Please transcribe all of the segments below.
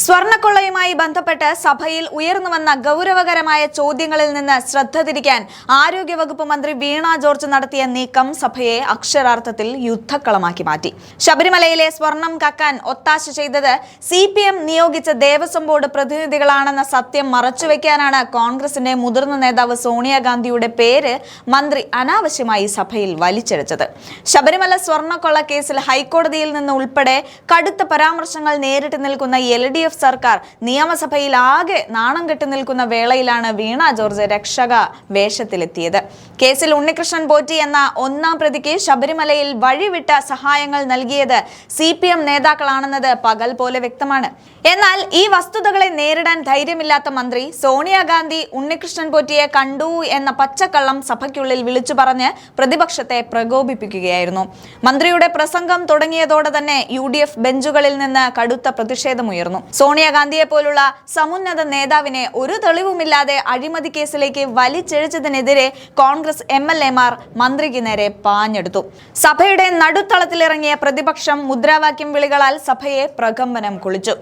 സ്വർണ്ണക്കൊള്ളയുമായി ബന്ധപ്പെട്ട് സഭയിൽ ഉയർന്നുവന്ന ഗൗരവകരമായ ചോദ്യങ്ങളിൽ നിന്ന് ശ്രദ്ധ തിരിക്കാൻ ആരോഗ്യവകുപ്പ് മന്ത്രി വീണ ജോർജ് നടത്തിയ നീക്കം സഭയെ അക്ഷരാർത്ഥത്തിൽ യുദ്ധക്കളമാക്കി മാറ്റി. ശബരിമലയിലെ സ്വർണം കക്കാൻ ഒത്താശ ചെയ്തത് CPM നിയോഗിച്ച ദേവസ്വം ബോർഡ് പ്രതിനിധികളാണെന്ന സത്യം മറച്ചുവെക്കാനാണ് കോൺഗ്രസിന്റെ മുതിർന്ന നേതാവ് സോണിയാഗാന്ധിയുടെ പേര് മന്ത്രി അനാവശ്യമായി സഭയിൽ വലിച്ചെടുത്തത്. ശബരിമല സ്വർണ്ണക്കൊള്ള കേസിൽ ഹൈക്കോടതിയിൽ നിന്ന് ഉൾപ്പെടെ കടുത്ത പരാമർശങ്ങൾ നേരിട്ട് നിൽക്കുന്ന LDF സർക്കാർ നിയമസഭയിൽ ആകെ നാണം കെട്ടി നിൽക്കുന്ന വേളയിലാണ് വീണ ജോർജ് രക്ഷക വേഷത്തിലെത്തിയത്. കേസിൽ ഉണ്ണികൃഷ്ണൻ പോറ്റി എന്ന ഒന്നാം പ്രതിക്ക് ശബരിമലയിൽ വഴിവിട്ട സഹായങ്ങൾ നൽകിയത് CPM നേതാക്കളാണെന്നത് പകൽ പോലെ വ്യക്തമാണ്. എന്നാൽ ഈ വസ്തുതകളെ നേരിടാൻ ധൈര്യമില്ലാത്ത മന്ത്രി സോണിയാഗാന്ധി ഉണ്ണികൃഷ്ണൻ പോറ്റിയെ കണ്ടു എന്ന പച്ചക്കള്ളം സഭയ്ക്കുള്ളിൽ വിളിച്ചു പറഞ്ഞ് പ്രതിപക്ഷത്തെ പ്രകോപിപ്പിക്കുകയായിരുന്നു. മന്ത്രിയുടെ പ്രസംഗം തുടങ്ങിയതോടെ തന്നെ UDF ബെഞ്ചുകളിൽ നിന്ന് കടുത്ത പ്രതിഷേധമുയർന്നു. സോണിയാഗാന്ധിയെ പോലുള്ള സമുന്നത നേതാവിനെ ഒരു തെളിവുമില്ലാതെ അഴിമതി കേസിലേക്ക് വലിച്ചിഴച്ചതിനെതിരെ കോൺഗ്രസ് MLA-മാർ മന്ത്രിക്ക് നേരെ പാഞ്ഞെടുത്തു. സഭയുടെ നടുത്തളത്തിലിറങ്ങിയ പ്രതിപക്ഷം മുദ്രാവാക്യം വിളികളാൽ സഭയെ പ്രകമ്പനം കൊള്ളിച്ചു.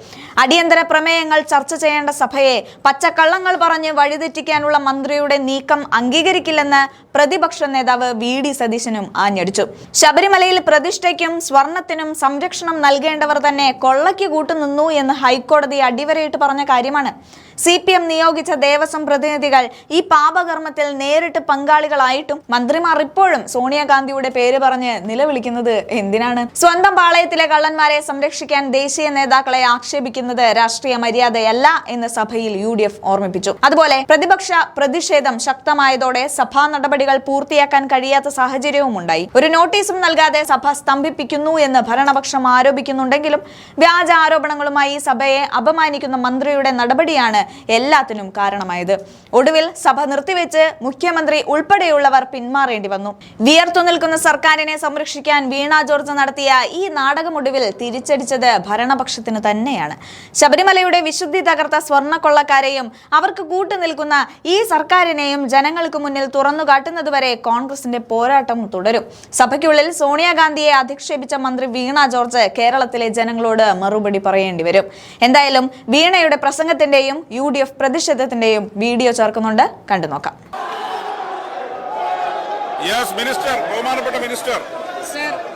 അടിയന്തര പ്രമേയങ്ങൾ ചർച്ച ചെയ്യേണ്ട സഭയെ പച്ചക്കള്ളങ്ങൾ പറഞ്ഞ് വഴിതെറ്റിക്കാനുള്ള മന്ത്രിയുടെ നീക്കം അംഗീകരിക്കില്ലെന്ന് പ്രതിപക്ഷ നേതാവ് VD സതീശനും ആഞ്ഞടിച്ചു. ശബരിമലയിൽ പ്രതിഷ്ഠയ്ക്കും സ്വർണത്തിനും സംരക്ഷണം നൽകേണ്ടവർ തന്നെ കൊള്ളയ്ക്ക് കൂട്ടുനിന്നു എന്ന് ഹൈക്കോടതി അടിവരയിട്ട് പറഞ്ഞ കാര്യമാണ്. CPM നിയോഗിച്ച ദേവസ്വം പ്രതിനിധികൾ ഈ പാപകർമ്മത്തിൽ നേരിട്ട് പങ്കാളികളായിട്ടും മന്ത്രിമാർ ഇപ്പോഴും സോണിയാഗാന്ധിയുടെ പേര് പറഞ്ഞ് നിലവിളിക്കുന്നത് എന്തിനാണ്? സ്വന്തം പാളയത്തിലെ കള്ളന്മാരെ സംരക്ഷിക്കാൻ ദേശീയ നേതാക്കളെ ആക്ഷേപിക്കുന്നത് രാഷ്ട്രീയ മര്യാദയല്ല എന്ന് സഭയിൽ UDF ഓർമ്മിപ്പിച്ചു. അതുപോലെ പ്രതിപക്ഷ പ്രതിഷേധം ശക്തമായതോടെ സഭാ നടപടികൾ പൂർത്തിയാക്കാൻ കഴിയാത്ത സാഹചര്യവും ഉണ്ടായി. ഒരു നോട്ടീസും നൽകാതെ സഭ സ്തംഭിപ്പിക്കുന്നു എന്ന് ഭരണപക്ഷം ആരോപിക്കുന്നുണ്ടെങ്കിലും വ്യാജ ആരോപണങ്ങളുമായി സഭയെ അപമാനിക്കുന്ന മന്ത്രിയുടെ നടപടിയാണ് എല്ലാത്തിനും കാരണമായത്. ഒടുവിൽ സഭ നിർത്തിവെച്ച് മുഖ്യമന്ത്രി ഉൾപ്പെടെയുള്ളവർ പിന്മാറേണ്ടി വന്നു. വിയർത്തു നിൽക്കുന്ന സർക്കാരിനെ സംരക്ഷിക്കാൻ വീണ ജോർജ് നടത്തിയ ഈ നാടകമൊടുവിൽ തിരിച്ചടിച്ചത് ഭരണപക്ഷത്തിന് തന്നെയാണ്. ശബരിമലയുടെ വിശുദ്ധി തകർത്ത സ്വർണ്ണക്കൊള്ളക്കാരെയും അവർക്ക് കൂട്ടുനിൽക്കുന്ന ഈ സർക്കാരിനെയും ജനങ്ങൾക്ക് മുന്നിൽ തുറന്നു കാട്ടുന്നതുവരെ കോൺഗ്രസിന്റെ പോരാട്ടം തുടരും. സഭയ്ക്കുള്ളിൽ സോണിയാഗാന്ധിയെ അധിക്ഷേപിച്ച മന്ത്രി വീണ ജോർജ് കേരളത്തിലെ ജനങ്ങളോട് മറുപടി പറയേണ്ടി വരും. എന്തായാലും വീണയുടെ പ്രസംഗത്തിന്റെയും UDF പ്രതിഷേധത്തിന്റെയും വീഡിയോ ചേർക്കുന്നുണ്ട്, കണ്ടു നോക്കാം.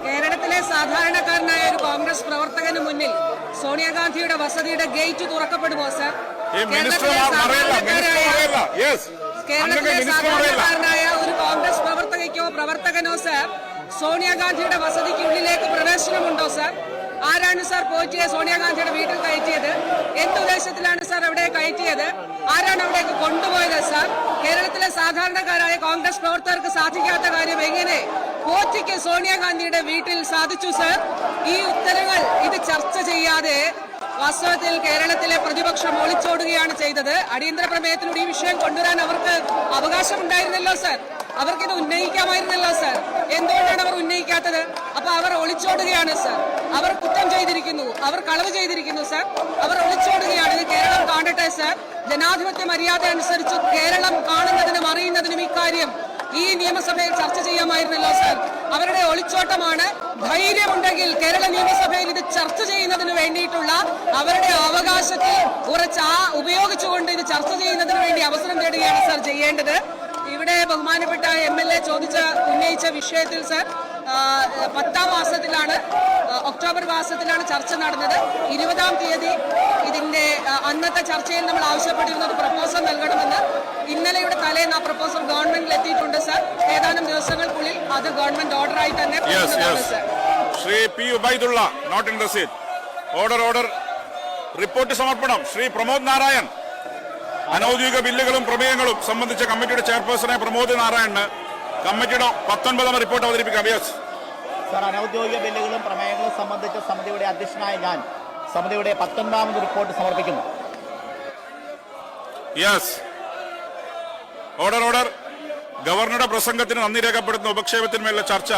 കേരളത്തിലെ സാധാരണക്കാരനായ ഒരു കോൺഗ്രസ് പ്രവർത്തകന് മുന്നിൽ സോണിയാഗാന്ധിയുടെ വസതിയുടെ ഗേറ്റ് തുറക്കപ്പെടുമോ സർ? കേരളത്തിലെ സാധാരണക്കാരനായ ഒരു കോൺഗ്രസ് പ്രവർത്തകനോ സർ സോണിയാഗാന്ധിയുടെ വസതിക്കുള്ളിലേക്ക് പ്രവേശനമുണ്ടോ സർ? ആരാണ് സാർ പോറ്റിയെ സോണിയാഗാന്ധിയുടെ വീട്ടിൽ കയറ്റിയത്? എന്തുദ്ദേശത്തിലാണ് സാർ അവിടെ കയറ്റിയത്? ആരാണ് അവിടേക്ക് കൊണ്ടുപോയത് സാർ? കേരളത്തിലെ സാധാരണക്കാരായ കോൺഗ്രസ് പ്രവർത്തകർക്ക് സാധിക്കാത്ത കാര്യം എങ്ങനെ പോറ്റിക്ക് സോണിയാഗാന്ധിയുടെ വീട്ടിൽ സാധിച്ചു സാർ? ഈ ഉത്തരങ്ങൾ ഇത് ചർച്ച ചെയ്യാതെ വാസ്തവത്തിൽ കേരളത്തിലെ പ്രതിപക്ഷം ഒളിച്ചോടുകയാണ് ചെയ്തത്. അടിയന്തര പ്രമേയത്തിലൂടെ ഈ വിഷയം കൊണ്ടുവരാൻ അവർക്ക് അവകാശമുണ്ടായിരുന്നല്ലോ സാർ. അവർക്കിത് ഉന്നയിക്കാമായിരുന്നല്ലോ സാർ. എന്തുകൊണ്ടാണ് അവർ ഉന്നയിക്കാത്തത്? അപ്പൊ അവർ ഒളിച്ചോടുകയാണ് സാർ. അവർ കുറ്റം ചെയ്തിരിക്കുന്നു, അവർ കളവ് ചെയ്തിരിക്കുന്നു സാർ. അവർ ഒളിച്ചോടുകയാണ്. ഇത് കേരളം കാണട്ടെ സാർ. ജനാധിപത്യ മര്യാദ അനുസരിച്ച് കേരളം കാണുന്നതിനും അറിയുന്നതിനും ഇക്കാര്യം ഈ നിയമസഭയിൽ ചർച്ച ചെയ്യാമായിരുന്നല്ലോ സാർ. അവരുടെ ഒളിച്ചോട്ടമാണ്. ധൈര്യമുണ്ടെങ്കിൽ കേരള നിയമസഭയിൽ ഇത് ചർച്ച ചെയ്യുന്നതിന് വേണ്ടിയിട്ടുള്ള അവരുടെ അവകാശത്തെ ഉപയോഗിച്ചുകൊണ്ട് ഇത് ചർച്ച ചെയ്യുന്നതിന് വേണ്ടി അവസരം തേടുകയാണ് സാർ ചെയ്യേണ്ടത്. ഇവിടെ ബഹുമാനപ്പെട്ട MLA ഉന്നയിച്ച വിഷയത്തിൽ സർ 10ാം മാസത്തിലാണ്, ഒക്ടോബർ മാസത്തിലാണ് ചർച്ച നടന്നത്. 20ാം തീയതി ഇതിന്റെ അന്നത്തെ ചർച്ചയിൽ നമ്മൾ ആവശ്യപ്പെട്ടിരുന്ന ഒരു പ്രപ്പോസൽ നൽകണമെന്ന്. ഇന്നലെയുടെ തലേന്ന് ആ പ്രപ്പോസൽ ഗവൺമെന്റിൽ എത്തിയിട്ടുണ്ട് സർ. ഏതാനും ദിവസങ്ങൾക്കുള്ളിൽ അത് ഗവൺമെന്റ് ഓർഡറായി തന്നെ Shri P. Ubaidulla not in the seat. Order report സമർപ്പണം. ശ്രീ പ്രമോദ് നാരായൺ അനൌദ്യോഗിക ബില്ലുകളും പ്രമേയങ്ങളും സംബന്ധിച്ച കമ്മിറ്റിയുടെ ചെയർപേഴ്സണെ പ്രമോദ് നാരായണന് കമ്മിറ്റിയുടെ 19ാം റിപ്പോർട്ട് അവതരിപ്പിക്കാം. സർ, അനൌദ്യോഗിക ബില്ലുകളും പ്രമേയങ്ങളും സംബന്ധിച്ച സമിതിയുടെ അധ്യക്ഷനായ ഞാൻ സമിതിയുടെ 19ാമത് റിപ്പോർട്ട് സമർപ്പിക്കുന്നു. ഓർഡർ. ഗവർണറുടെ പ്രസംഗത്തിന് നന്ദി രേഖപ്പെടുത്തുന്ന ഉപക്ഷേപത്തിന്മേലുള്ള ചർച്ച.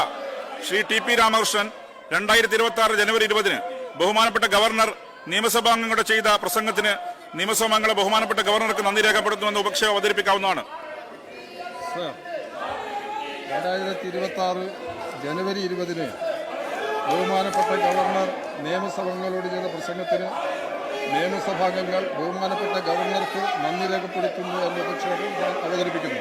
ശ്രീ TP രാമകൃഷ്ണൻ 2026 ജനുവരി 20-ന് ബഹുമാനപ്പെട്ട ഗവർണർ നിയമസഭാംഗങ്ങളുടെ ചെയ്ത പ്രസംഗത്തിന് നിയമസഭാംഗങ്ങളെ ബഹുമാനപ്പെട്ട ഗവർണർക്ക് നന്ദി രേഖപ്പെടുത്തുമെന്ന് ഉപക്ഷേപം അവതരിപ്പിക്കാവുന്നതാണ്. 2026 ജനുവരി 20-ന് ബഹുമാനപ്പെട്ട ഗവർണർ നിയമസഭകളോട് ചെയ്ത പ്രസംഗത്തിന് നിയമസഭാംഗങ്ങൾ ബഹുമാനപ്പെട്ട ഗവർണർക്ക് നന്ദി രേഖപ്പെടുത്തുന്നു എന്ന ഉപക്ഷേപം ഞാൻ അവതരിപ്പിക്കുന്നു.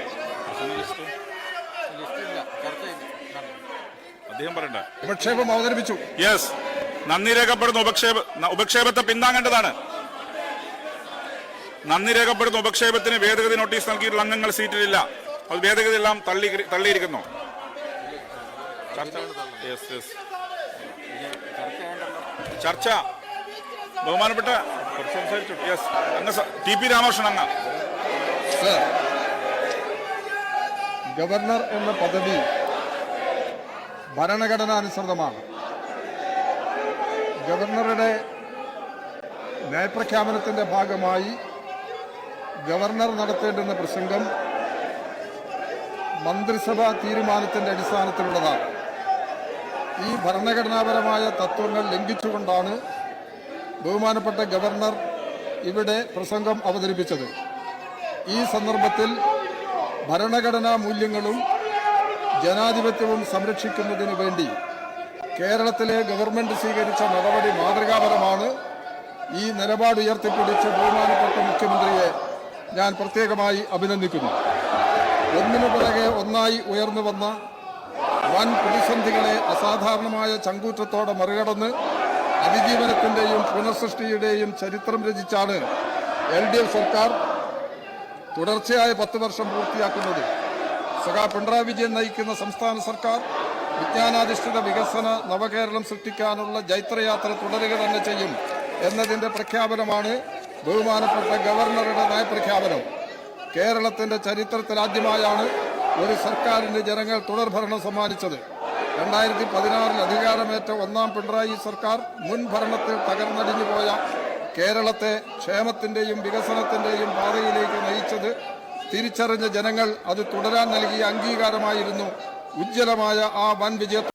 അദ്ദേഹം പറയണ്ട. ഉപക്ഷേപം അവതരിപ്പിച്ചു. യെസ്, നന്ദി രേഖപ്പെടുന്ന ഉപക്ഷേപത്തെ പിന്താങ്ങേണ്ടതാണ്. നന്ദി രേഖപ്പെടുന്ന ഉപക്ഷേപത്തിന് ഭേദഗതി നോട്ടീസ് നൽകിയിട്ടുള്ള അംഗങ്ങൾ സീറ്റിലില്ല. അത് ഭേദഗതി എല്ലാം തള്ളിയിരിക്കുന്നു. ചർച്ച ബഹുമാനപ്പെട്ട സംസാരിച്ചു. യെസ്, അങ്ങ് ടി പി രാമകൃഷ്ണൻ അങ്ങ്. സർ, ഗവർണർ എന്ന പദവി ഭരണഘടനാനുസൃതമാണ്. ഗവർണറുടെ നയപ്രഖ്യാപനത്തിന്റെ ഭാഗമായി ഗവർണർ നടത്തേണ്ടുന്ന പ്രസംഗം മന്ത്രിസഭാ തീരുമാനത്തിന്റെ അടിസ്ഥാനത്തിലുള്ളതാണ്. ഈ ഭരണഘടനാപരമായ തത്വങ്ങൾ ലംഘിച്ചുകൊണ്ടാണ് ബഹുമാനപ്പെട്ട ഗവർണർ ഇവിടെ പ്രസംഗം അവതരിപ്പിച്ചത്. ഈ സന്ദർഭത്തിൽ ഭരണഘടനാ മൂല്യങ്ങളും ജനാധിപത്യവും സംരക്ഷിക്കുന്നതിന് വേണ്ടി കേരളത്തിലെ ഗവൺമെന്റ് സ്വീകരിച്ച നടപടി മാതൃകാപരമാണ്. ഈ നിലപാട് ഉയർത്തിപ്പിടിച്ച ബഹുമാനപ്പെട്ട മുഖ്യമന്ത്രിയെ ഞാൻ പ്രത്യേകമായി അഭിനന്ദിക്കുന്നു. ഒന്നിനു പുറകെ ഒന്നായി ഉയർന്നു വന്ന വൻ പ്രതിസന്ധികളെ അസാധാരണമായ ചങ്കൂറ്റത്തോടെ മറികടന്ന് അതിജീവനത്തിന്റെയും പുനഃസൃഷ്ടിയുടെയും ചരിത്രം രചിച്ചാണ് LDF സർക്കാർ തുടർച്ചയായ 10 വർഷം പൂർത്തിയാക്കുന്നത്. സഖാ പിണറായി വിജയൻ നയിക്കുന്ന സംസ്ഥാന സർക്കാർ വിജ്ഞാനാധിഷ്ഠിത വികസന നവകേരളം സൃഷ്ടിക്കാനുള്ള ജൈത്രയാത്ര തുടരുക തന്നെ ചെയ്യും എന്നതിന്റെ പ്രഖ്യാപനമാണ് ബഹുമാനപ്പെട്ട ഗവർണറുടെ നയപ്രഖ്യാപനം. കേരളത്തിന്റെ ചരിത്രത്തിൽ ആദ്യമായാണ് ഒരു സർക്കാരിന് ജനങ്ങൾ തുടർഭരണം സമ്മാനിച്ചത്. 2016 അധികാരമേറ്റ ഒന്നാം പിണറായി സർക്കാർ മുൻ ഭരണത്തിൽ തകർന്നടിഞ്ഞു പോയ കേരളത്തെ ക്ഷേമത്തിന്റെയും വികസനത്തിന്റെയും പാതയിലേക്ക് നയിച്ചത് തിരിച്ചറിഞ്ഞ ജനങ്ങൾ അത് തുടരാൻ നൽകിയ അംഗീകാരമായിരുന്നു. ഉജ്ജ്വലമായ ആ വൻ വിജയ